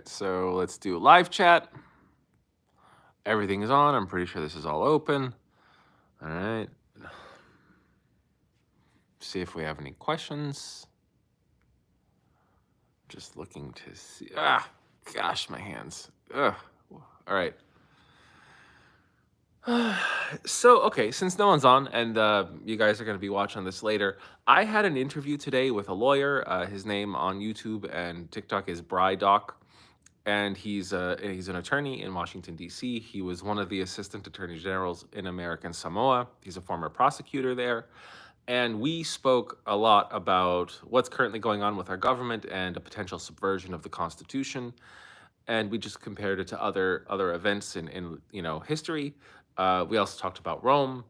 right, so let's do live chat. Everything is on. I'm pretty sure this is all open. All right. See if we have any questions. Just looking to see. Gosh, my hands. Ugh. All right. So, okay, since no one's on and you guys are going to be watching this later, I had an interview today with a lawyer. His name on YouTube and TikTok is Brydoc, and he's an attorney in Washington D.C. He was one of the assistant attorney generals in American Samoa. He's a former prosecutor there, and we spoke a lot about what's currently going on with our government and a potential subversion of the Constitution. And we just compared it to other events in history. We also talked about Rome,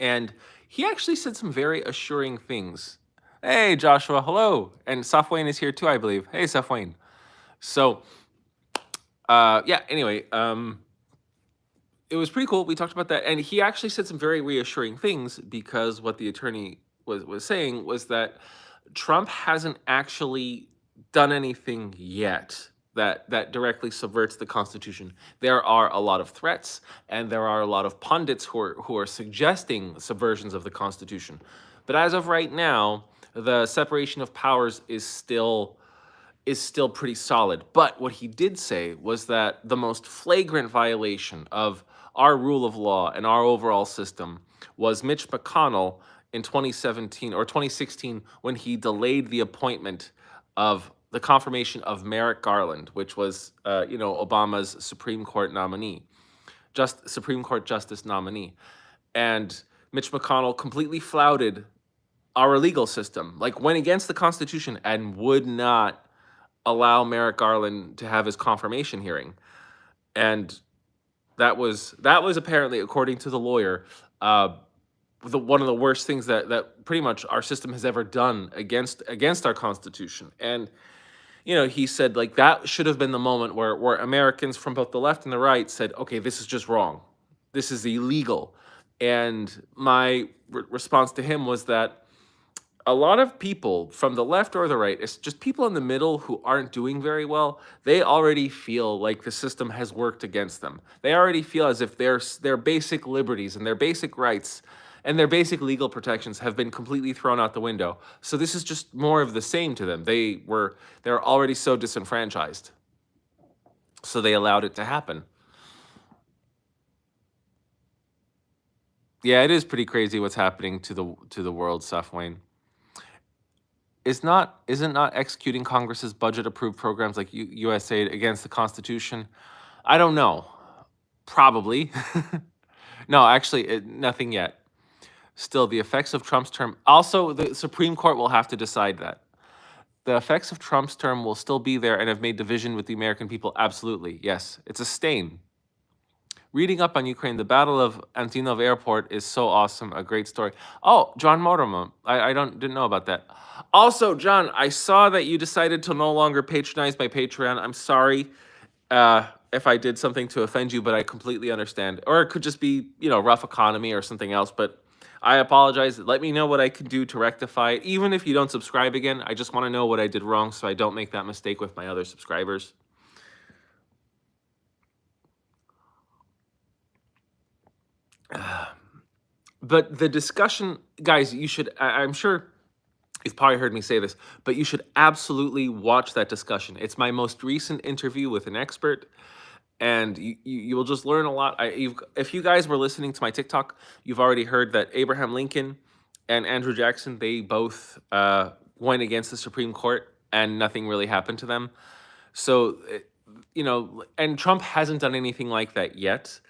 and he actually said some very assuring things. Hey, Joshua, hello, and Safwane is here too, I believe. Hey, Safwane. So, yeah. Anyway, it was pretty cool. We talked about that, and he actually said some very reassuring things because what the attorney was saying was that Trump hasn't actually done anything yet that directly subverts the Constitution. There are a lot of threats, and there are a lot of pundits who are suggesting subversions of the Constitution. But as of right now, the separation of powers is still pretty solid. But what he did say was that the most flagrant violation of our rule of law and our overall system was Mitch McConnell in 2017 or 2016 when he delayed the appointment of the confirmation of Merrick Garland, which was Obama's Supreme Court nominee, Supreme Court justice nominee. And Mitch McConnell completely flouted our legal system, like went against the Constitution and would not allow Merrick Garland to have his confirmation hearing. And that was apparently, according to the lawyer, one of the worst things that pretty much our system has ever done against our Constitution. And he said, like, that should have been the moment where Americans from both the left and the right said, okay, this is just wrong, this is illegal. And my response to him was that a lot of people from the left or the right, it's just people in the middle who aren't doing very well. They already feel like the system has worked against them. They already feel as if their basic liberties and their basic rights and their basic legal protections have been completely thrown out the window. So this is just more of the same to them. They're already so disenfranchised. So they allowed it to happen. Yeah, it is pretty crazy what's happening to the world, Safwane. Isn't not executing Congress's budget-approved programs like USAID against the Constitution? I don't know. Probably. No, actually, nothing yet. Still, the effects of Trump's term. Also, the Supreme Court will have to decide that. The effects of Trump's term will still be there and have made division with the American people. Absolutely, yes. It's a stain. Reading up on Ukraine, the Battle of Antonov Airport is so awesome. A great story. Oh, John Mortimer. I didn't know about that. Also, John, I saw that you decided to no longer patronize my Patreon. I'm sorry if I did something to offend you, but I completely understand. Or it could just be, rough economy or something else. But I apologize. Let me know what I can do to rectify it. Even if you don't subscribe again, I just want to know what I did wrong so I don't make that mistake with my other subscribers. But the discussion, guys, I'm sure you've probably heard me say this, but you should absolutely watch that discussion. It's my most recent interview with an expert, and you will just learn a lot. If you guys were listening to my TikTok, you've already heard that Abraham Lincoln and Andrew Jackson, they both went against the Supreme Court, and nothing really happened to them. So, and Trump hasn't done anything like that yet.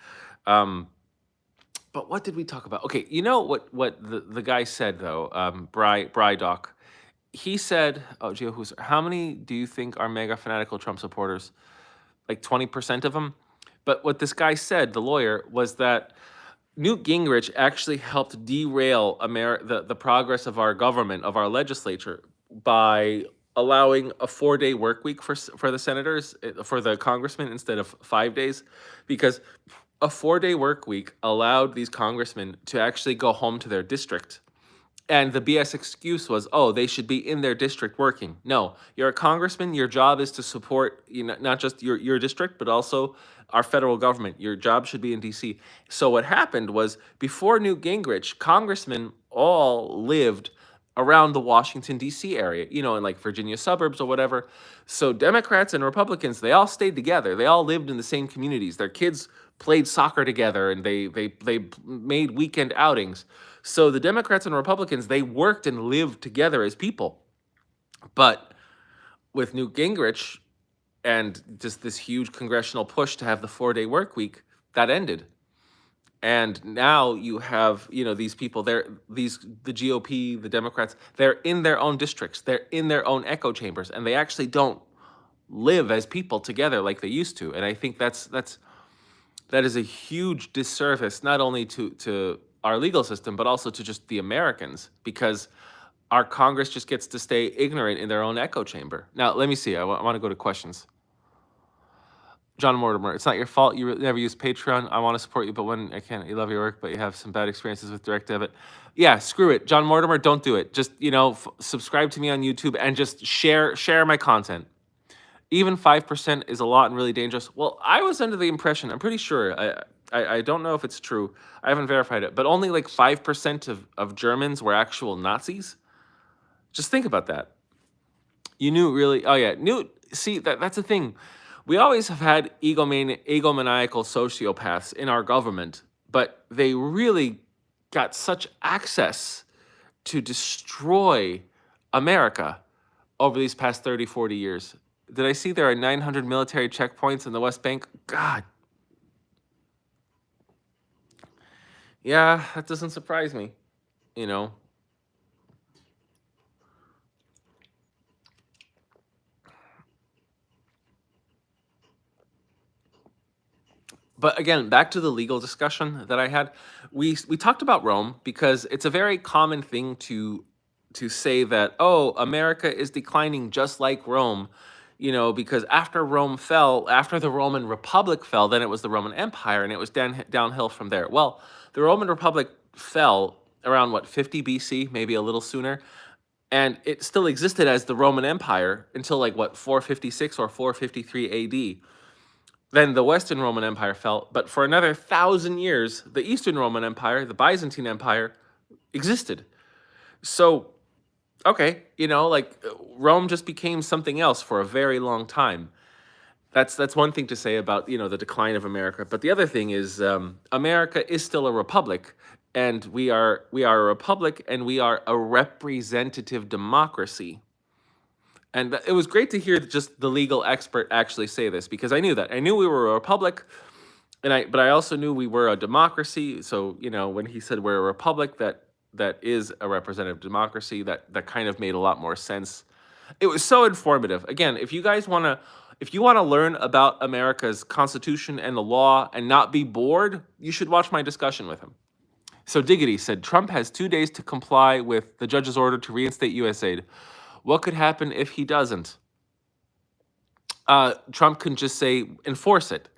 But what did we talk about? Okay, you know what the guy said though, Brydoc. He said, "Oh, Gio, how many do you think are mega fanatical Trump supporters? Like 20% of them." But what this guy said, the lawyer, was that Newt Gingrich actually helped derail the progress of our government, of our legislature, by allowing a 4-day work week for the senators, for the congressmen, instead of 5 days, because a 4-day work week allowed these congressmen to actually go home to their district And the BS excuse was, oh, they should be in their district working. No, you're a congressman. Your job is to support, not just your district, but also our federal government. Your job should be in DC. So what happened was before Newt Gingrich, congressmen all lived around the Washington D.C. area, in like Virginia suburbs or whatever. So Democrats and Republicans, they all stayed together. They all lived in the same communities. Their kids played soccer together, and they made weekend outings. So the Democrats and Republicans, they worked and lived together as people. But with Newt Gingrich and just this huge congressional push to have the 4-day work week, that ended. And now you have, these people, the GOP, the Democrats, they're in their own districts, they're in their own echo chambers, and they actually don't live as people together like they used to. And I think that is a huge disservice, not only to our legal system, but also to just the Americans, because our Congress just gets to stay ignorant in their own echo chamber. Now, let me see. I want to go to questions. John Mortimer, it's not your fault you never use Patreon. I want to support you, but when I can't, you love your work, but you have some bad experiences with direct debit. Yeah, screw it. John Mortimer, don't do it. Just, subscribe to me on YouTube and just share my content. Even 5% is a lot and really dangerous. Well, I was under the impression, I'm pretty sure, I don't know if it's true. I haven't verified it, but only like 5% of Germans were actual Nazis. Just think about that. You knew really, oh yeah, see, that's the thing. We always have had egomaniacal sociopaths in our government, but they really got such access to destroy America over these past 30, 40 years. Did I see there are 900 military checkpoints in the West Bank? God. Yeah, that doesn't surprise me, you know. But again, back to the legal discussion that I had. We talked about Rome because it's a very common thing to say that, oh, America is declining just like Rome, because after Rome fell, after the Roman Republic fell, then it was the Roman Empire, and it was downhill from there. Well, the Roman Republic fell around what, 50 BC, maybe a little sooner, and it still existed as the Roman Empire until like what, 456 or 453 AD. Then the Western Roman Empire fell, but for another 1,000 years, the Eastern Roman Empire, the Byzantine Empire, existed. So, okay, like Rome just became something else for a very long time. That's one thing to say about the decline of America. But the other thing is, America is still a republic, and we are a republic, and we are a representative democracy. And it was great to hear just the legal expert actually say this, because I knew that. I knew we were a republic, but I also knew we were a democracy. So, when he said we're a republic that is a representative democracy, that kind of made a lot more sense. It was so informative. Again, if you want to learn about America's constitution and the law and not be bored, you should watch my discussion with him. So Diggity said, Trump has 2 days to comply with the judge's order to reinstate USAID. What could happen if he doesn't? Trump can just say, enforce it.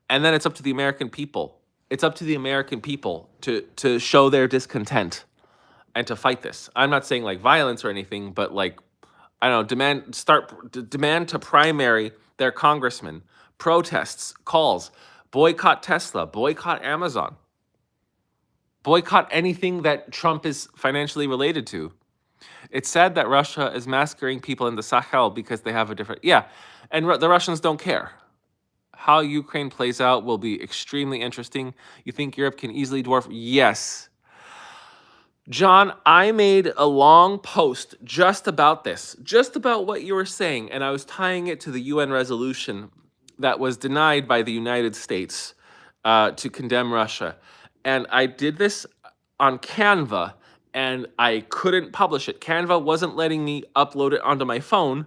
And then it's up to the American people. It's up to the American people to show their discontent and to fight this. I'm not saying like violence or anything, but like, I don't know, demand to primary their congressmen, protests, calls, boycott Tesla, boycott Amazon, boycott anything that Trump is financially related to. It's sad that Russia is massacring people in the Sahel because they have a different, yeah, and the Russians don't care. How Ukraine plays out will be extremely interesting. You think Europe can easily dwarf? Yes. John, I made a long post just about this, just about what you were saying, and I was tying it to the UN resolution that was denied by the United States to condemn Russia. And I did this on Canva, and I couldn't publish it. Canva wasn't letting me upload it onto my phone.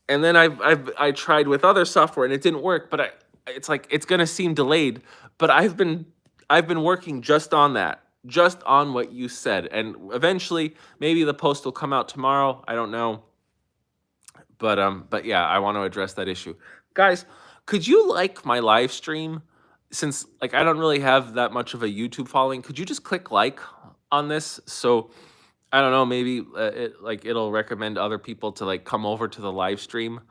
And then I tried with other software, and it didn't work. But it's like it's gonna seem delayed. But I've been working just on that, just on what you said, and eventually maybe the post will come out tomorrow. I don't know. But yeah, I want to address that issue, guys. Could you like my live stream? Since like I don't really have that much of a YouTube following, could you just click like on this? So I don't know, maybe it'll recommend other people to like come over to the live stream,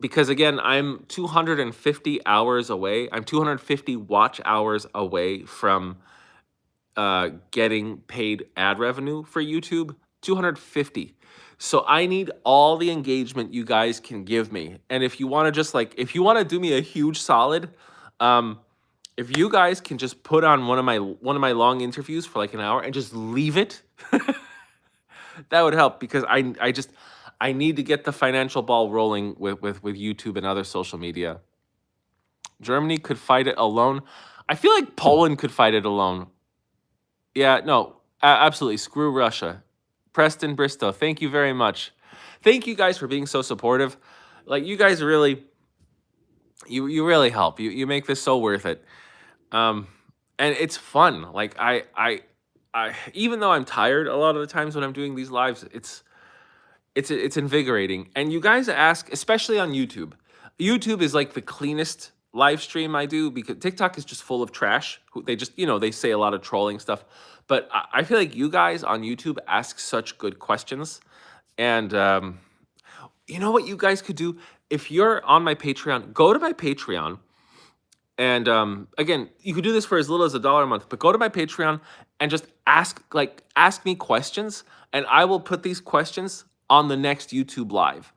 because again, I'm 250 hours away. I'm 250 watch hours away from getting paid ad revenue for YouTube. 250. So I need all the engagement you guys can give me. And if you want to if you want to do me a huge solid, um, if you guys can just put on one of my long interviews for like an hour and just leave it, that would help because I need to get the financial ball rolling with YouTube and other social media. Germany could fight it alone. I feel like Poland could fight it alone. Yeah, no, absolutely. Screw Russia. Preston Bristow, thank you very much. Thank you guys for being so supportive. Like you guys really, you really help. You make this so worth it. Um, and it's fun. Like I even though I'm tired a lot of the times when I'm doing these lives, it's invigorating. And you guys ask, especially on YouTube. YouTube is like the cleanest live stream I do because TikTok is just full of trash. They just, they say a lot of trolling stuff. But I feel like you guys on YouTube ask such good questions. And you know what you guys could do? If you're on my Patreon, go to my Patreon. And again, you could do this for as little as $1 a month, but go to my Patreon and just ask me questions, and I will put these questions on the next YouTube live.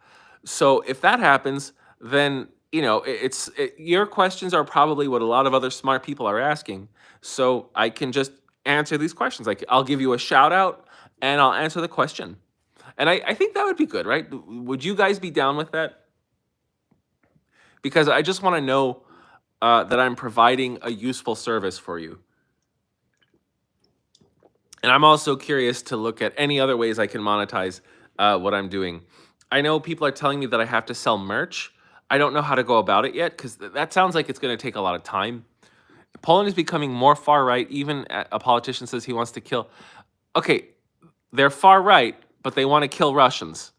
So if that happens, then your questions are probably what a lot of other smart people are asking. So I can just answer these questions. Like I'll give you a shout out and I'll answer the question. And I think that would be good, right? Would you guys be down with that? Because I just want to know that I'm providing a useful service for you. And I'm also curious to look at any other ways I can monetize what I'm doing. I know people are telling me that I have to sell merch. I don't know how to go about it yet because that sounds like it's going to take a lot of time. Poland is becoming more far right. Even a politician says he wants to kill. Okay, they're far right, but they want to kill Russians.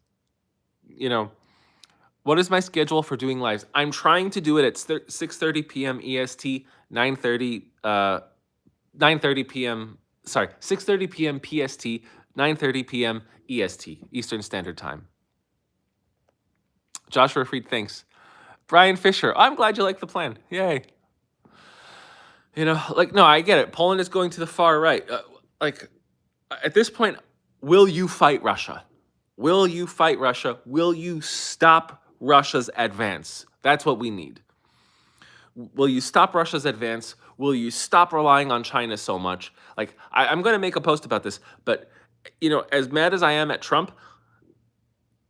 What is my schedule for doing lives? I'm trying to do it at 6:30 p.m. EST, 9:30 p.m. Sorry, 6:30 p.m. PST, 9:30 p.m. EST, Eastern Standard Time. Joshua Freed, thanks. Brian Fisher, I'm glad you like the plan. Yay. No, I get it. Poland is going to the far right. At this point, will you fight Russia? Will you fight Russia? Will you stop Russia's advance? That's what we need. Will you stop Russia's advance? Will you stop relying on China so much? Like, I'm going to make a post about this, but, as mad as I am at Trump,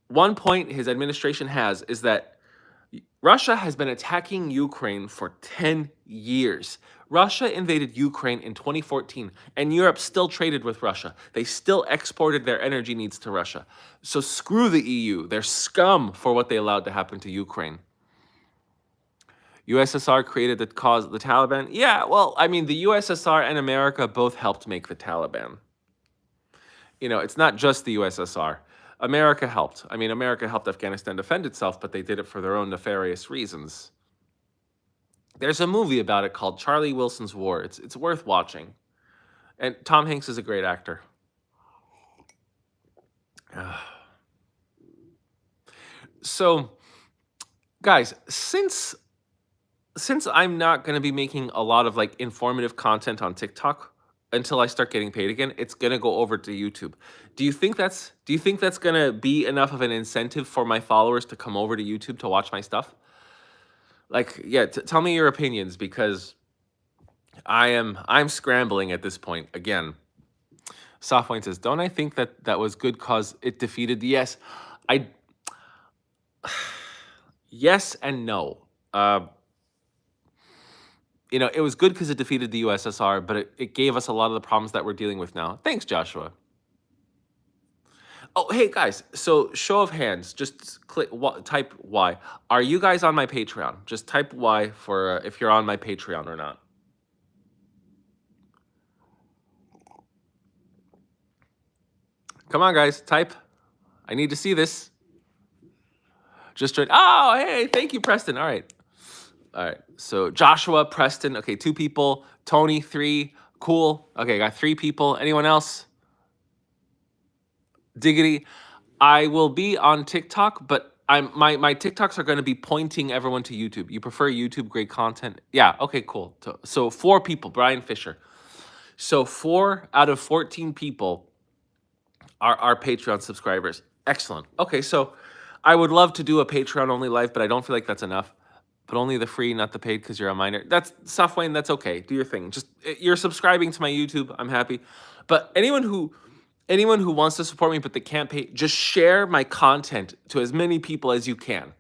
one point his administration has is that Russia has been attacking Ukraine for 10 years. Russia invaded Ukraine in 2014, and Europe still traded with Russia. They still exported their energy needs to Russia. So screw the EU. They're scum for what they allowed to happen to Ukraine. USSR created the Taliban. Yeah, well, I mean, the USSR and America both helped make the Taliban. It's not just the USSR. America helped. I mean, America helped Afghanistan defend itself, but they did it for their own nefarious reasons. There's a movie about it called Charlie Wilson's War. It's worth watching. And Tom Hanks is a great actor. So, guys, since I'm not going to be making a lot of like informative content on TikTok until I start getting paid again, it's going to go over to YouTube. Do you think that's going to be enough of an incentive for my followers to come over to YouTube to watch my stuff? Like, yeah, tell me your opinions because I'm scrambling at this point again. Softpoint says, "Don't I think that was good cause it defeated the yes." Yes and no. It was good because it defeated the USSR, but it gave us a lot of the problems that we're dealing with now. Thanks, Joshua. Oh, hey, guys. So, show of hands. Just type Y. Are you guys on my Patreon? Just type Y for if you're on my Patreon or not. Come on, guys. Type. I need to see this. Just join. Oh, hey. Thank you, Preston. All right. So Joshua, Preston. Okay, 2 people. Tony, 3. Cool. Okay, got 3 people. Anyone else? Diggity. I will be on TikTok, but my TikToks are going to be pointing everyone to YouTube. You prefer YouTube, great content. Yeah, okay, cool. So 4 people, Brian Fisher. So 4 out of 14 people are Patreon subscribers. Excellent. Okay, so I would love to do a Patreon only live, but I don't feel like that's enough. But only the free, not the paid, because you're a minor. That's Safwayne. That's okay. Do your thing. Just you're subscribing to my YouTube. I'm happy. But anyone who wants to support me but they can't pay, just share my content to as many people as you can.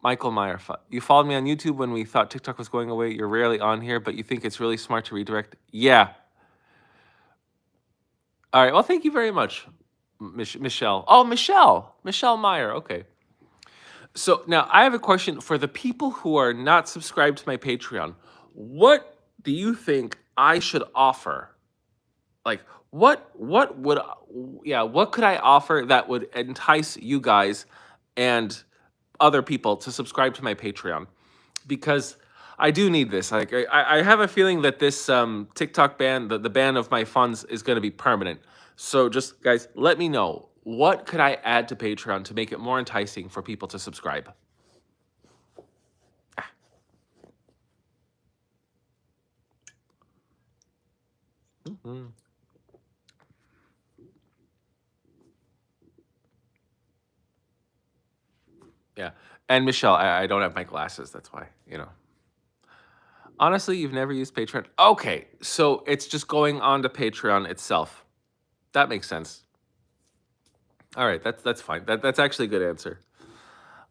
Michael Meyer, you followed me on YouTube when we thought TikTok was going away. You're rarely on here, but you think it's really smart to redirect. Yeah. All right. Well, thank you very much, Michelle. Oh, Michelle Meyer. Okay. So now I have a question for the people who are not subscribed to my Patreon. What do you think I should offer? Like what would yeah, what could I offer that would entice you guys and other people to subscribe to my Patreon? Because I do need this. Like I have a feeling that this TikTok ban, the ban of my funds is going to be permanent. So just guys, let me know, what could I add to Patreon to make it more enticing for people to subscribe? Mhm. Yeah. And Michelle, I don't have my glasses. That's why, you know. Honestly, you've never used Patreon. Okay, so it's just going on to Patreon itself. That makes sense. All right, that's fine. That's actually a good answer.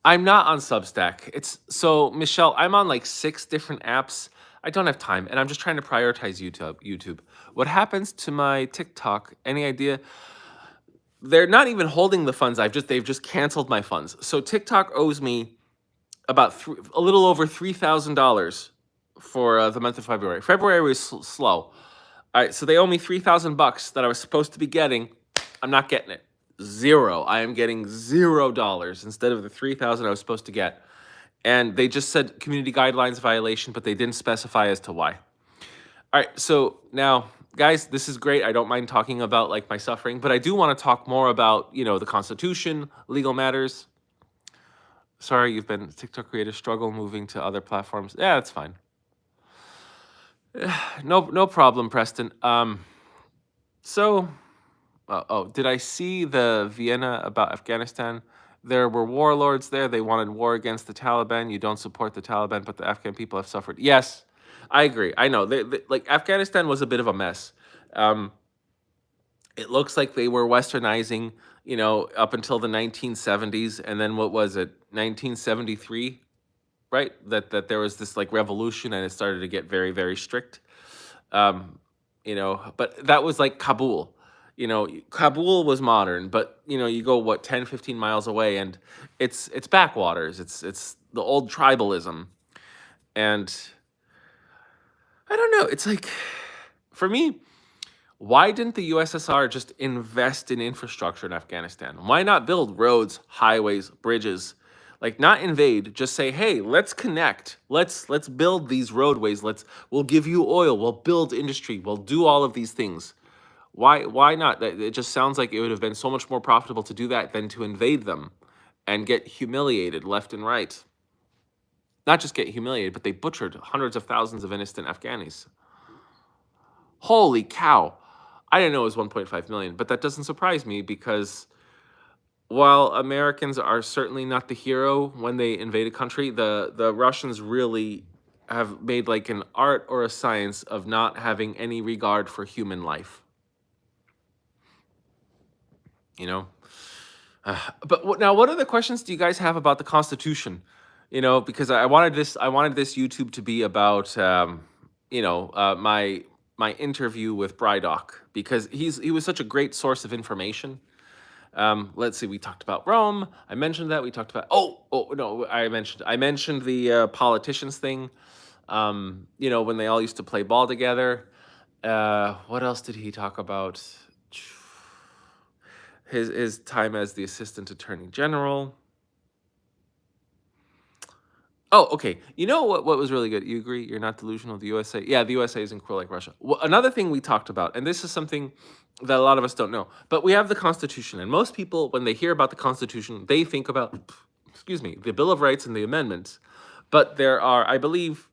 I'm not on Substack. It's so Michelle, I'm on like 6 different apps. I don't have time, and I'm just trying to prioritize YouTube. What happens to my TikTok? Any idea? They're not even holding the funds. They've just canceled my funds. So TikTok owes me about a little over $3,000 for the month of February. February was slow. All right, so they owe me $3,000 that I was supposed to be getting. I'm not getting it. Zero. I am getting $0 instead of the 3,000 I was supposed to get. And they just said community guidelines violation, but they didn't specify as to why. All right, so now, guys, this is great. I don't mind talking about like my suffering, but I do want to talk more about, the Constitution, legal matters. Sorry, you've been TikTok creator struggle moving to other platforms. Yeah, that's fine. No problem, Preston. So, did I see the Vienna about Afghanistan? There were warlords there. They wanted war against the Taliban. You don't support the Taliban, but the Afghan people have suffered. Yes, I agree. I know. Like Afghanistan was a bit of a mess. Um, it looks like they were westernizing, up until the 1970s, and then what was it, 1973? Right? That there was this like revolution and it started to get very, very strict. But that was like Kabul. Kabul was modern, but you go what 10, 15 miles away and it's backwaters. It's the old tribalism. And I don't know, it's like for me, why didn't the USSR just invest in infrastructure in Afghanistan? Why not build roads, highways, bridges? Like not invade, just say, "Hey, let's connect. Let's build these roadways. We'll give you oil, we'll build industry, we'll do all of these things." Why not? It just sounds like it would have been so much more profitable to do that than to invade them and get humiliated left and right. Not just get humiliated, but they butchered hundreds of thousands of innocent Afghanis. Holy cow. I didn't know it was 1.5 million, but that doesn't surprise me because while Americans are certainly not the hero when they invade a country, the Russians really have made like an art or a science of not having any regard for human life. You know? But now, what other questions do you guys have about the Constitution? Because I wanted this YouTube to be about, my interview with Brydock because he was such a great source of information. Let's see, we talked about Rome. I mentioned that. We talked about no, I mentioned the politicians thing. When they all used to play ball together. What else did he talk about? His time as the assistant attorney general. Oh, okay. You know what was really good? You agree? You're not delusional. The USA, yeah, the USA isn't cruel like Russia. Well, another thing we talked about, and this is something that a lot of us don't know, but we have the Constitution, and most people, when they hear about the Constitution, they think about, excuse me, the Bill of Rights and the amendments. But there are, I believe,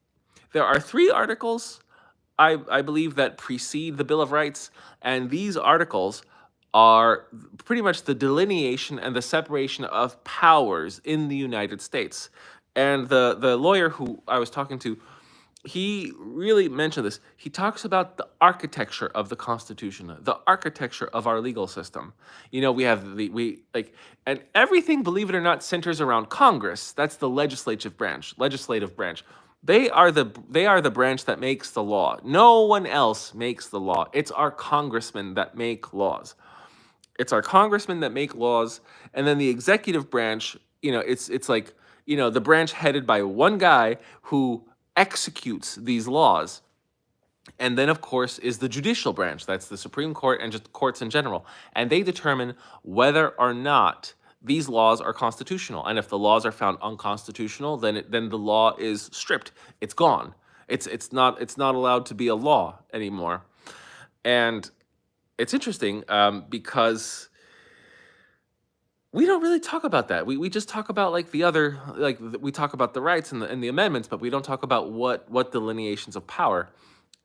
there are three articles I believe that precede the Bill of Rights, and these articles are pretty much the delineation and the separation of powers in the United States. And the lawyer who I was talking to, he really mentioned this. He talks about the architecture of the Constitution, the architecture of our legal system. You know, we have we like, and everything, believe it or not, centers around Congress. That's the legislative branch. Legislative branch. They are the branch that makes the law. No one else makes the law. It's our congressmen that make laws. It's our congressmen that make laws, and then the executive branch, it's like, the branch headed by one guy who executes these laws. And then, of course, is the judicial branch. That's the Supreme Court and just courts in general. And they determine whether or not these laws are constitutional. And if the laws are found unconstitutional, then the law is stripped. It's gone. It's not allowed to be a law anymore. And it's interesting, because we don't really talk about that. We just talk about like the other, we talk about the rights and the amendments, but we don't talk about what delineations of power.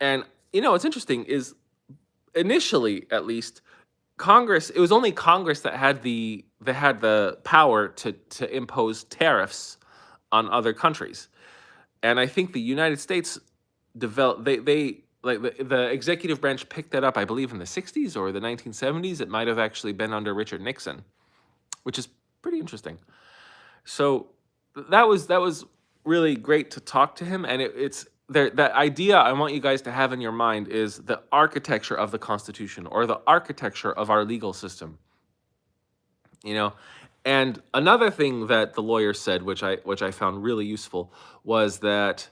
And what's interesting is, initially at least, Congress, it was only Congress that had the power to impose tariffs on other countries. And I think the United States developed they like the executive branch picked that up, I believe, in the 60s or the 1970s. It might have actually been under Richard Nixon, which is pretty interesting. So that was really great to talk to him, and it's there. That idea I want you guys to have in your mind is the architecture of the Constitution, or the architecture of our legal system. You know, and another thing that the lawyer said, which I found really useful, was that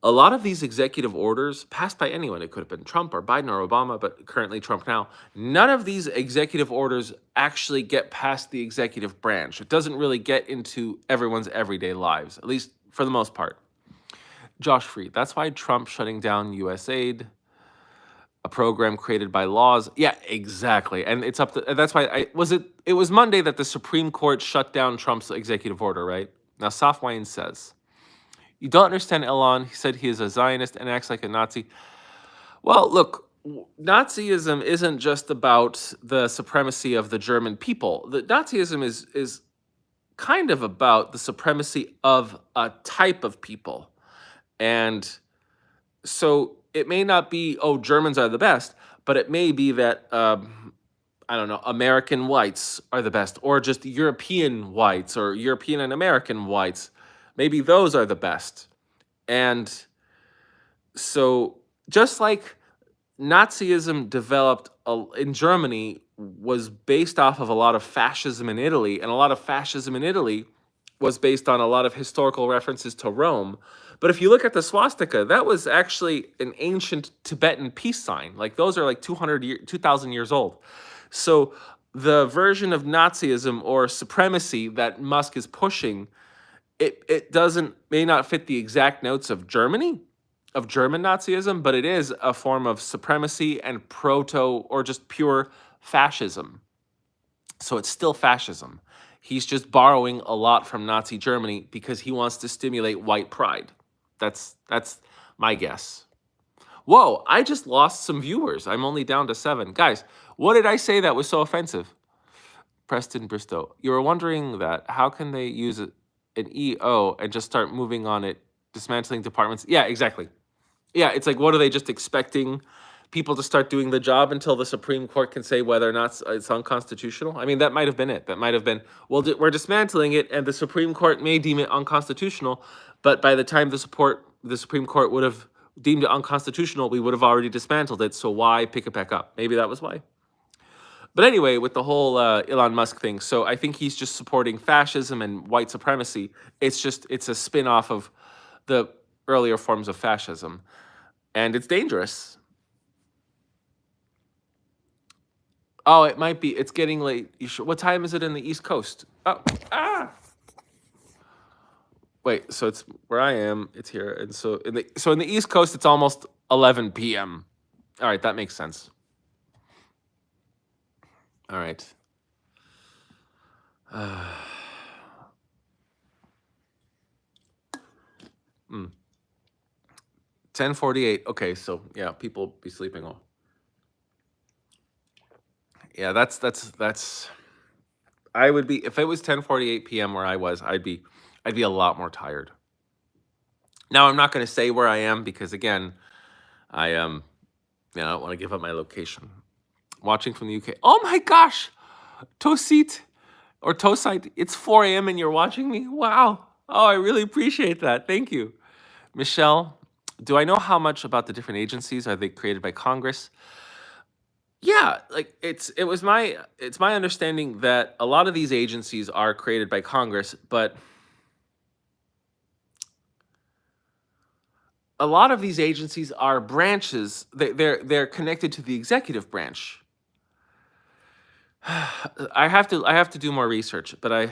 a lot of these executive orders passed by anyone, it could have been Trump or Biden or Obama, but currently Trump now, none of these executive orders actually get past the executive branch. It doesn't really get into everyone's everyday lives, at least for the most part. Josh Freed, that's why Trump shutting down USAID, a program created by laws. Yeah, exactly. And it's up to, that's why it was Monday that the Supreme Court shut down Trump's executive order, right? Now, Safwine says, you don't understand Elon. He said he is a Zionist and acts like a Nazi. Well, look, Nazism isn't just about the supremacy of the German people. The Nazism is kind of about the supremacy of a type of people. And so it may not be, oh, Germans are the best, but it may be that, I don't know, American whites are the best, or just European whites, or European and American whites. Maybe those are the best. And so, just like Nazism developed in Germany, was based off of a lot of fascism in Italy, and a lot of fascism in Italy was based on a lot of historical references to Rome. But if you look at the swastika, that was actually an ancient Tibetan peace sign. Like, those are like 2,000 years old. So the version of Nazism or supremacy that Musk is pushing, it may not fit the exact notes of German Nazism, but it is a form of supremacy and proto or just pure fascism. So it's still fascism. He's just borrowing a lot from Nazi Germany because he wants to stimulate white pride. That's my guess. Whoa, I just lost some viewers. I'm only down to 7. Guys, what did I say that was so offensive? Preston Bristow, you were wondering that how can they use an EO and just start moving on it, dismantling departments? Yeah, exactly. Yeah, it's like, what are they just expecting people to start doing the job until the Supreme Court can say whether or not it's unconstitutional? I mean, that might have been it. That might have been, well, we're dismantling it, and the Supreme Court may deem it unconstitutional, but by the time the Supreme Court would have deemed it unconstitutional, we would have already dismantled it, so why pick it back up? Maybe that was why. But anyway, with the whole Elon Musk thing, so I think he's just supporting fascism and white supremacy. It's a spin-off of the earlier forms of fascism, and it's dangerous. Oh, it might be. It's getting late. What time is it in the East Coast? Oh, Wait, so it's where I am, it's here. And so in the East Coast it's almost 11 p.m. All right, that makes sense. All right. Mm, 10:48. Okay, so yeah, people be sleeping all. Yeah, that's I would be if it was 10:48 p.m. where I was, I'd be a lot more tired. Now, I'm not going to say where I am because again, I don't want to give up my location. Watching from the UK. Oh my gosh. Tosit or Tosite, it's 4 a.m. and you're watching me? Wow. Oh, I really appreciate that. Thank you. Michelle, do I know how much about the different agencies? Are they created by Congress? Yeah, like it's my understanding that a lot of these agencies are created by Congress, but a lot of these agencies are branches. They're connected to the executive branch. I have to do more research, but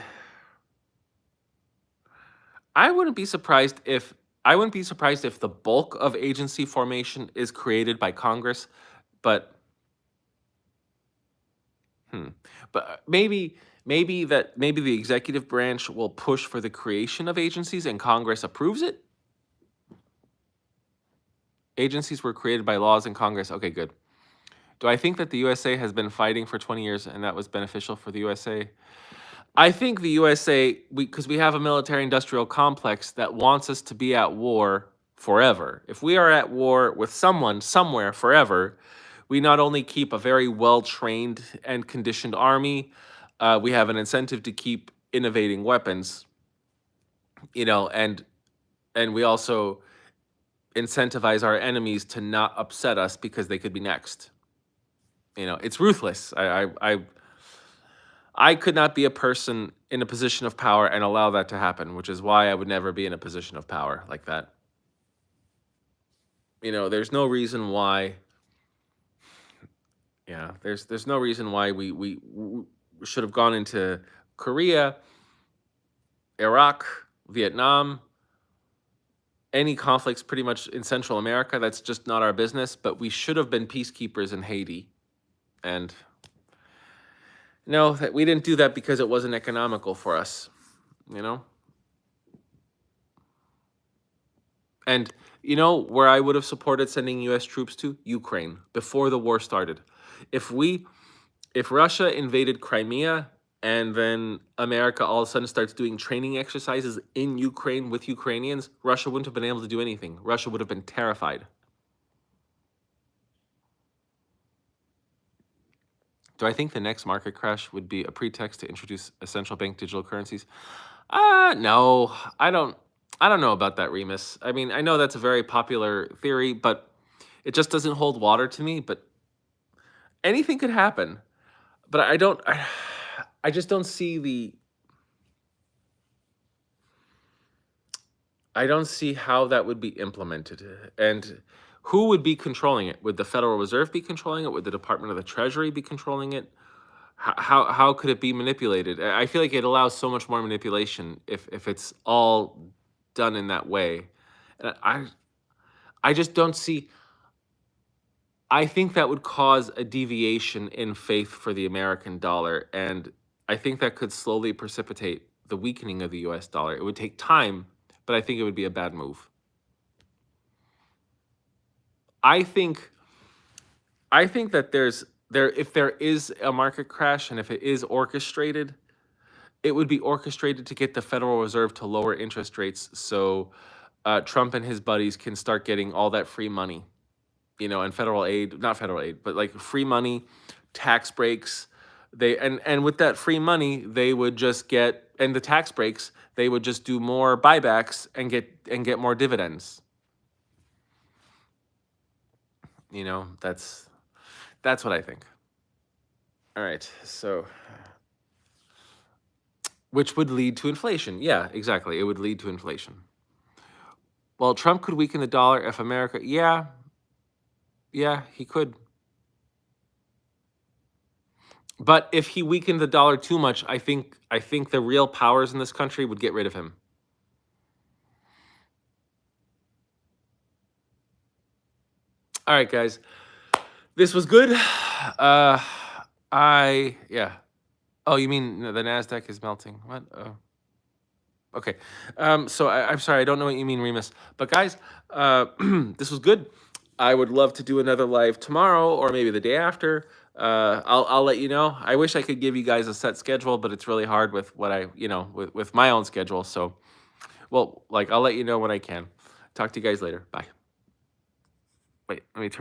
I wouldn't be surprised if I wouldn't be surprised if the bulk of agency formation is created by Congress, but hmm, but maybe the executive branch will push for the creation of agencies and Congress approves it. Agencies were created by laws in Congress. Okay, good. Do I think that the USA has been fighting for 20 years and that was beneficial for the USA? I think the USA, because we have a military industrial complex that wants us to be at war forever. If we are at war with someone somewhere forever, we not only keep a very well trained and conditioned army, we have an incentive to keep innovating weapons, and we also incentivize our enemies to not upset us because they could be next. It's ruthless. I could not be a person in a position of power and allow that to happen, which is why I would never be in a position of power like that. There's no reason why. Yeah, there's no reason why we should have gone into Korea, Iraq, Vietnam, any conflicts pretty much in Central America. That's just not our business. But we should have been peacekeepers in Haiti, and no, that we didn't do that because it wasn't economical for us. You know. And where I would have supported sending US troops to? Ukraine before the war started. If we if Russia invaded Crimea and then America all of a sudden starts doing training exercises in Ukraine with Ukrainians, Russia wouldn't have been able to do anything. Russia would have been terrified. Do I think the next market crash would be a pretext to introduce a central bank digital currencies? No, I don't. I don't know about that, Remus. I mean, I know that's a very popular theory, but it just doesn't hold water to me. But anything could happen. But I don't. I just don't see the. I don't see how that would be implemented, and who would be controlling it? Would the Federal Reserve be controlling it? Would the Department of the Treasury be controlling it? How could it be manipulated? I feel like it allows so much more manipulation if it's all done in that way. And I just don't see. I think that would cause a deviation in faith for the American dollar, and I think that could slowly precipitate the weakening of the US dollar. It would take time, but I think it would be a bad move. I think I think that if there is a market crash and if it is orchestrated, it would be orchestrated to get the Federal Reserve to lower interest rates so Trump and his buddies can start getting all that free money, and federal aid, not federal aid, but like free money, tax breaks. And with that free money, they would just get, and the tax breaks, they would just do more buybacks and get more dividends. That's what I think. All right, so which would lead to inflation. Yeah, exactly. It would lead to inflation. Well, Trump could weaken the dollar if America. Yeah, he could. But if he weakened the dollar too much, I think the real powers in this country would get rid of him. All right, guys. This was good. Uh, yeah. Oh, you mean the Nasdaq is melting? What? Okay. I'm sorry. I don't know what you mean, Remus. But guys, this was good. I would love to do another live tomorrow or maybe the day after. I'll let you know. I wish I could give you guys a set schedule, but it's really hard with what with my own schedule. So, well, like I'll let you know when I can. Talk to you guys later. Bye. Wait, let me turn